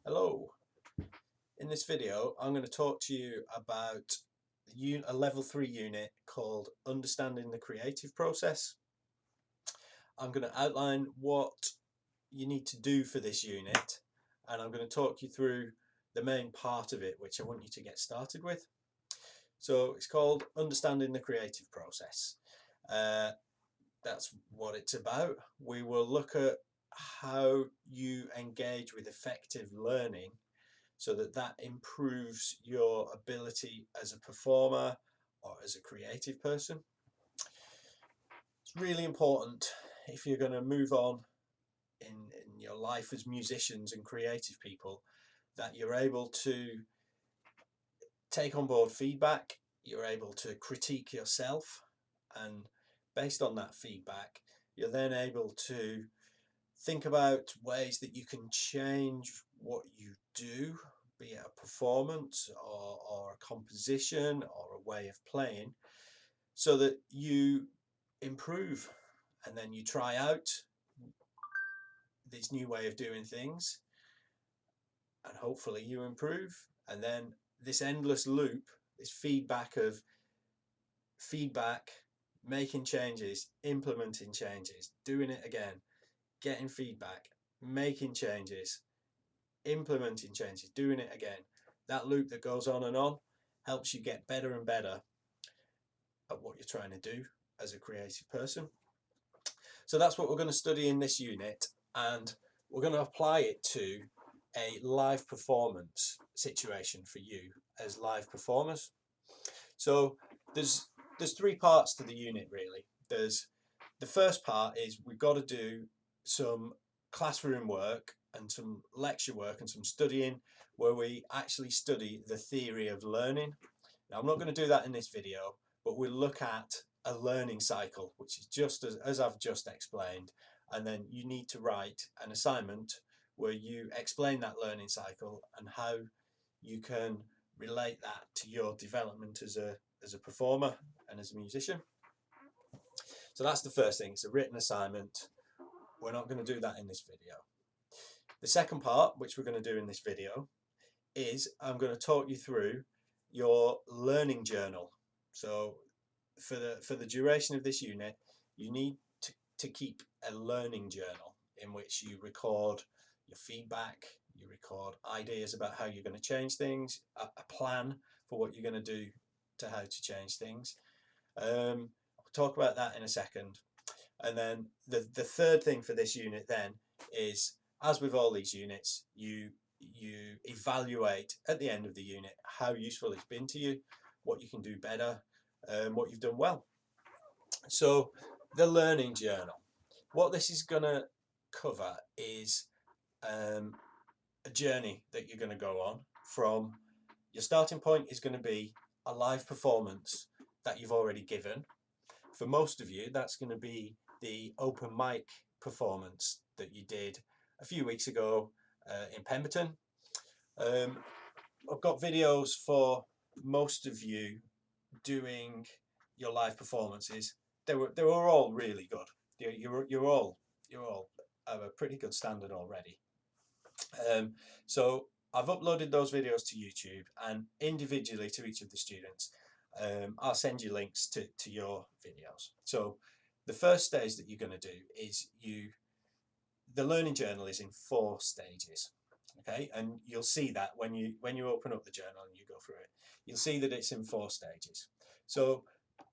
Hello. In this video I'm going to talk to you about a level 3 unit called Understanding the Creative Process. I'm going to outline what you need to do for this unit, and I'm going to talk you through the main part of it which I want you to get started with. So it's called Understanding the Creative Process. That's what it's about. We will look at how you engage with effective learning so that improves your ability as a performer or as a creative person. It's really important if you're going to move on in your life as musicians and creative people that you're able to take on board feedback, you're able to critique yourself, and based on that feedback you're then able to think about ways that you can change what you do, be it a performance or a composition or a way of playing, so that you improve, and then you try out this new way of doing things and hopefully you improve, and then this endless loop, this feedback, making changes, implementing changes, doing it again, getting feedback, making changes, implementing changes, doing it again. That loop that goes on and on helps you get better and better at what you're trying to do as a creative person. So that's what we're going to study in this unit, and we're going to apply it to a live performance situation for you as live performers. So there's three parts to the unit really. There's the first part is we've got to do some classroom work and some lecture work and some studying where we actually study the theory of learning. Now I'm not going to do that in this video, but we'll look at a learning cycle, which is just as I've just explained, and then you need to write an assignment where you explain that learning cycle and how you can relate that to your development as a performer and as a musician. So that's the first thing. It's a written assignment. We're not going to do that in this video. The second part, which we're going to do in this video, is I'm going to talk you through your learning journal. So for the duration of this unit, you need to keep a learning journal in which you record your feedback, you record ideas about how you're going to change things, a plan for what you're going to do to how to change things. I'll talk about that in a second. And then the third thing for this unit then is, as with all these units, you evaluate at the end of the unit how useful it's been to you, what you can do better, what you've done well. So the learning journal, what this is going to cover is a journey that you're going to go on. From your starting point is going to be a live performance that you've already given. For most of you, that's going to be the open mic performance that you did a few weeks ago in Pemberton. I've got videos for most of you doing your live performances. They were all really good. You're all have a pretty good standard already. So I've uploaded those videos to YouTube, and individually to each of the students I'll send you links to your videos. So the first stage that you're going to do is the learning journal is in 4 stages. Okay, and you'll see that when you open up the journal and you go through it, you'll see that it's in 4 stages. So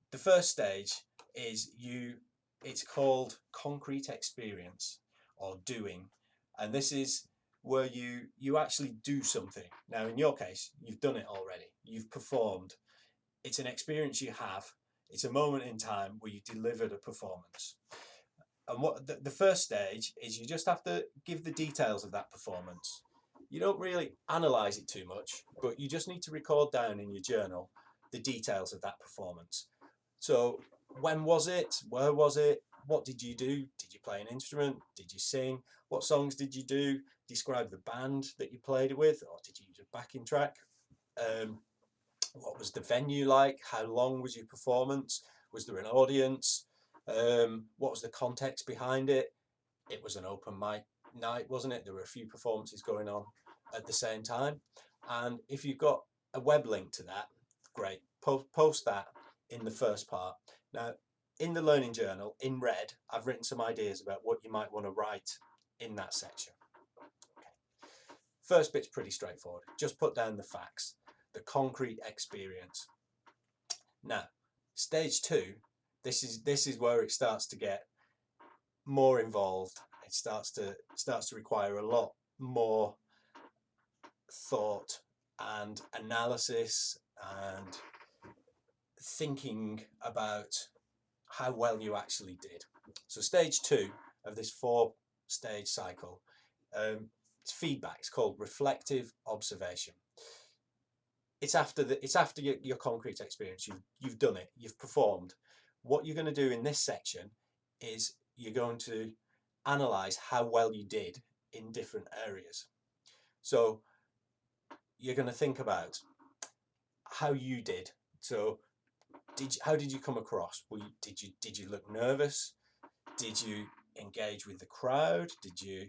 the first stage is it's called concrete experience or doing, and this is where you actually do something. Now in your case, you've done it already, you've performed. It's an experience you have. It's a moment in time where you delivered a performance. And what the first stage is, you just have to give the details of that performance. You don't really analyze it too much, but you just need to record down in your journal the details of that performance. So when was it? Where was it? What did you do? Did you play an instrument? Did you sing? What songs did you do? Describe the band that you played with, or did you use a backing track? What was the venue like? How long was your performance? Was there an audience? What was the context behind it? It was an open mic night, wasn't it? There were a few performances going on. at the same time. And if you've got a web link to that, great, post that in the first part. Now, in the learning journal, in red, I've written some ideas about what you might want to write in that section. Okay. First bit's pretty straightforward. Just put down the facts, the concrete experience. Now, stage 2, this is where it starts to get more involved. It starts to require a lot more thought and analysis and thinking about how well you actually did. So stage 2 of this 4-stage cycle, it's feedback. It's called reflective observation. It's after your concrete experience. You've done it. You've performed. What you're going to do in this section is you're going to analyze how well you did in different areas. So you're going to think about how you did. So how did you come across? Did you look nervous? Did you engage with the crowd? Did you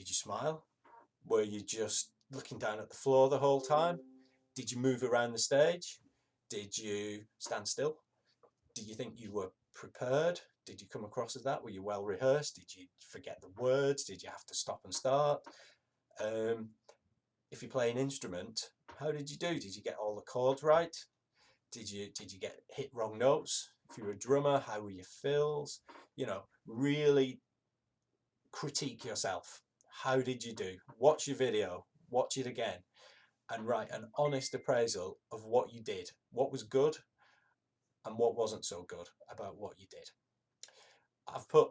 smile? Were you just looking down at the floor the whole time? Did you move around the stage? Did you stand still? Did you think you were prepared? Did you come across as that? Were you well rehearsed? Did you forget the words? Did you have to stop and start? If you play an instrument, how did you do? Did you get all the chords right? Did you get hit wrong notes? If you were a drummer, how were your fills? You know, really critique yourself. How did you do? Watch your video, watch it again, and write an honest appraisal of what you did, what was good and what wasn't so good about what you did. I've put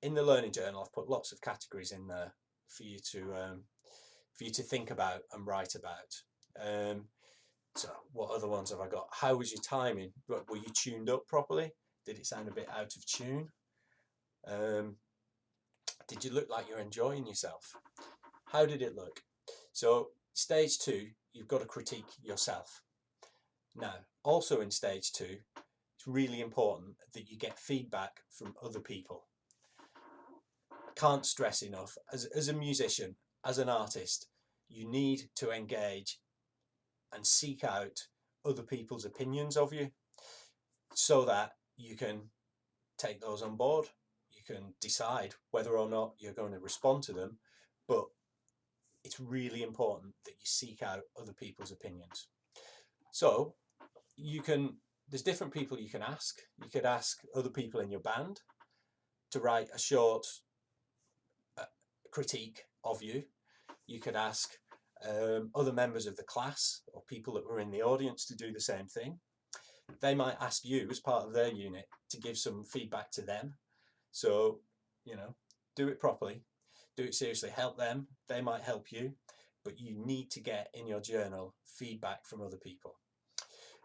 in the learning journal, I've put lots of categories in there for you to think about and write about. So what other ones have I got? How was your timing? Were you tuned up properly? Did it sound a bit out of tune? Did you look like you're enjoying yourself? How did it look? So stage 2, you've got to critique yourself. Now, also in stage 2, it's really important that you get feedback from other people. I can't stress enough, as a musician, as an artist, you need to engage and seek out other people's opinions of you so that you can take those on board. You can decide whether or not you're going to respond to them, but it's really important that you seek out other people's opinions. So there's different people you can ask. You could ask other people in your band to write a short critique of you. You could ask other members of the class or people that were in the audience to do the same thing. They might ask you as part of their unit to give some feedback to them. So, do it properly, do it seriously, help them. They might help you, but you need to get in your journal feedback from other people.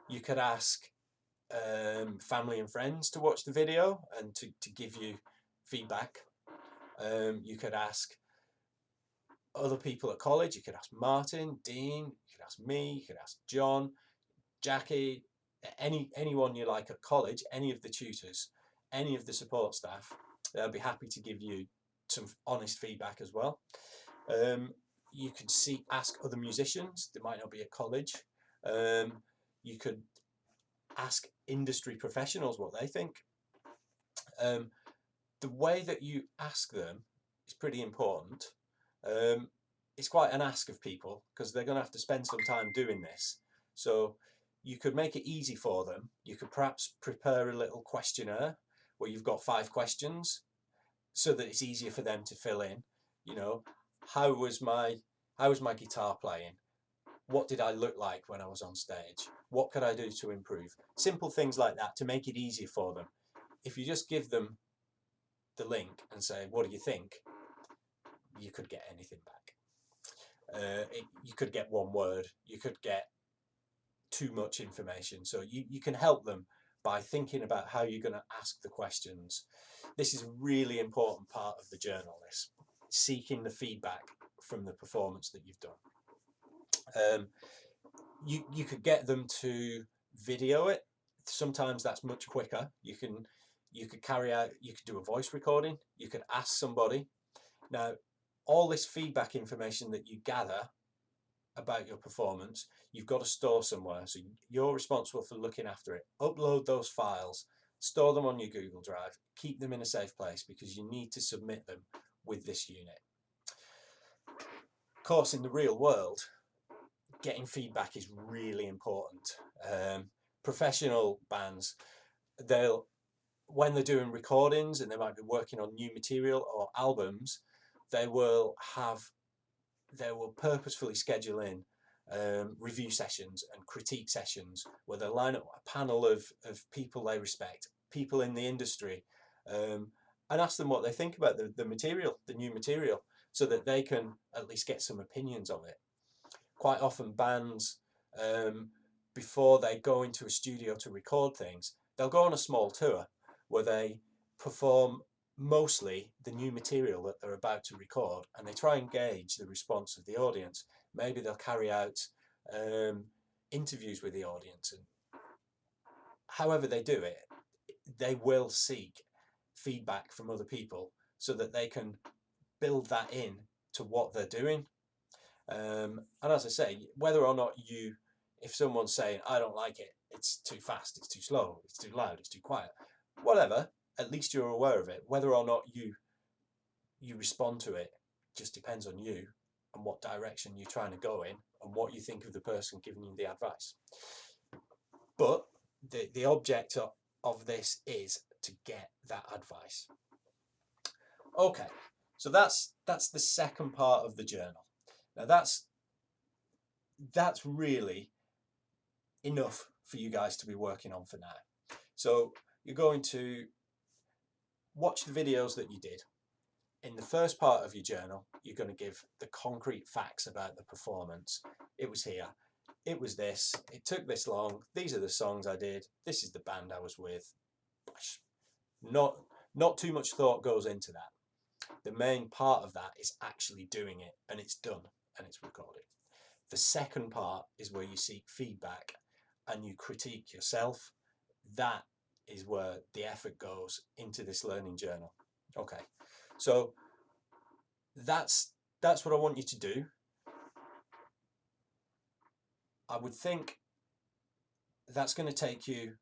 You could ask family and friends to watch the video and to give you feedback. You could ask other people at college. You could ask Martin, Dean, you could ask me, you could ask John, Jackie, anyone you like at college, any of the tutors, any of the support staff. They'll be happy to give you some honest feedback as well. You could ask other musicians that might not be at college. You could ask industry professionals what they think. The way that you ask them is pretty important. It's quite an ask of people because they're going to have to spend some time doing this. So you could make it easy for them. You could perhaps prepare a little questionnaire where you've got 5 questions so that it's easier for them to fill in. How was my guitar playing? What did I look like when I was on stage? What could I do to improve? Simple things like that to make it easier for them. If you just give them the link and say, what do you think? You could get anything back. You could get one word. You could get too much information. So you can help them by thinking about how you're going to ask the questions. This is a really important part of the journal, this seeking the feedback from the performance that you've done. You could get them to video it. Sometimes that's much quicker. You could do a voice recording. You could ask somebody. Now, all this feedback information that you gather about your performance, you've got to store somewhere. So you're responsible for looking after it. Upload those files, store them on your Google Drive, keep them in a safe place because you need to submit them with this unit. Of course, in the real world, getting feedback is really important. Professional bands, when they're doing recordings and they might be working on new material or albums, they will purposefully schedule in review sessions and critique sessions where they line up a panel of people they respect, people in the industry, and ask them what they think about the material, the new material, so that they can at least get some opinions of it. Quite often bands, before they go into a studio to record things, they'll go on a small tour where they perform mostly the new material that they're about to record, and they try and gauge the response of the audience. Maybe they'll carry out interviews with the audience, and however they do it, they will seek feedback from other people so that they can build that in to what they're doing. And as I say, whether or not if someone's saying, I don't like it, it's too fast, it's too slow, it's too loud, it's too quiet, whatever, at least you're aware of it. Whether or not you respond to it just depends on you and what direction you're trying to go in and what you think of the person giving you the advice. But the object of this is to get that advice. Okay, so that's the second part of the journal. Now that's really enough for you guys to be working on for now. So you're going to watch the videos that you did. In the first part of your journal, you're going to give the concrete facts about the performance. It was here, it was this, it took this long, these are the songs I did, this is the band I was with. Not too much thought goes into that. The main part of that is actually doing it, and it's done and it's recorded. The second part is where you seek feedback and you critique yourself. That is where the effort goes into this learning journal. Okay, so that's what I want you to do. I would think that's going to take you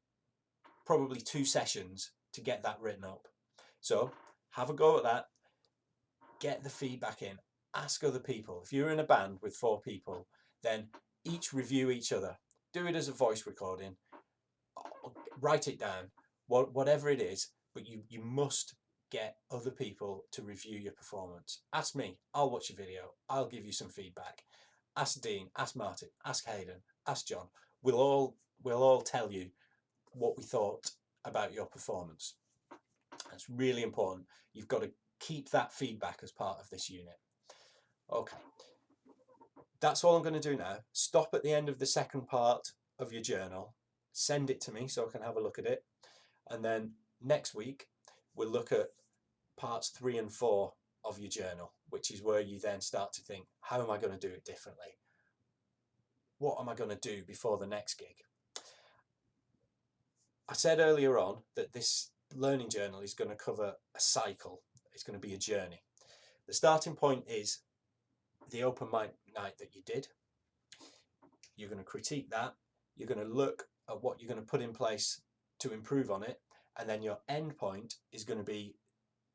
probably 2 sessions to get that written up. So have a go at that, get the feedback in, ask other people. If you're in a band with 4 people, then each review each other. Do it as a voice recording, write it down, whatever it is, but you must get other people to review your performance. Ask me, I'll watch your video, I'll give you some feedback. Ask Dean, ask Martin, ask Hayden, ask John. We'll all tell you what we thought about your performance. That's really important. You've got to keep that feedback as part of this unit. Okay, that's all I'm going to do now. Stop at the end of the second part of your journal, send it to me so I can have a look at it, and then next week we'll look at parts 3 and 4 of your journal, which is where you then start to think, how am I going to do it differently? What am I going to do before the next gig? I said earlier on that this learning journal is going to cover a cycle. It's going to be a journey. The starting point is the open mic night that you did. You're going to critique that. You're going to look at what you're going to put in place to improve on it. And then your end point is going to be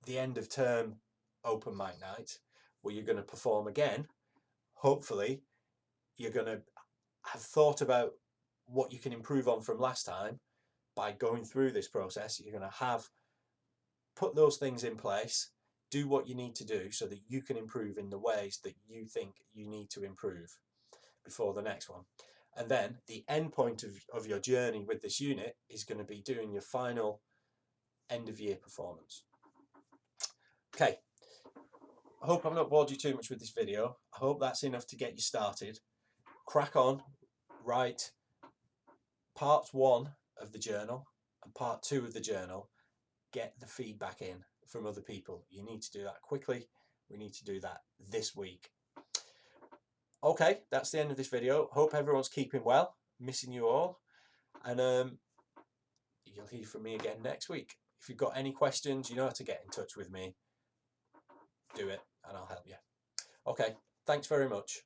the end of term open mic night, where you're going to perform again. Hopefully, you're going to have thought about what you can improve on from last time by going through this process. You're going to have put those things in place, do what you need to do so that you can improve in the ways that you think you need to improve before the next one. And then the end point of your journey with this unit is going to be doing your final end of year performance. Okay, I hope I've not bored you too much with this video. I hope that's enough to get you started. Crack on, write part 1 of the journal and part 2 of the journal. Get the feedback in from other people. You need to do that quickly. We need to do that this week. Okay, that's the end of this video. Hope everyone's keeping well. Missing you all. And you'll hear from me again next week. If you've got any questions, you know how to get in touch with me. Do it and I'll help you. Okay, thanks very much.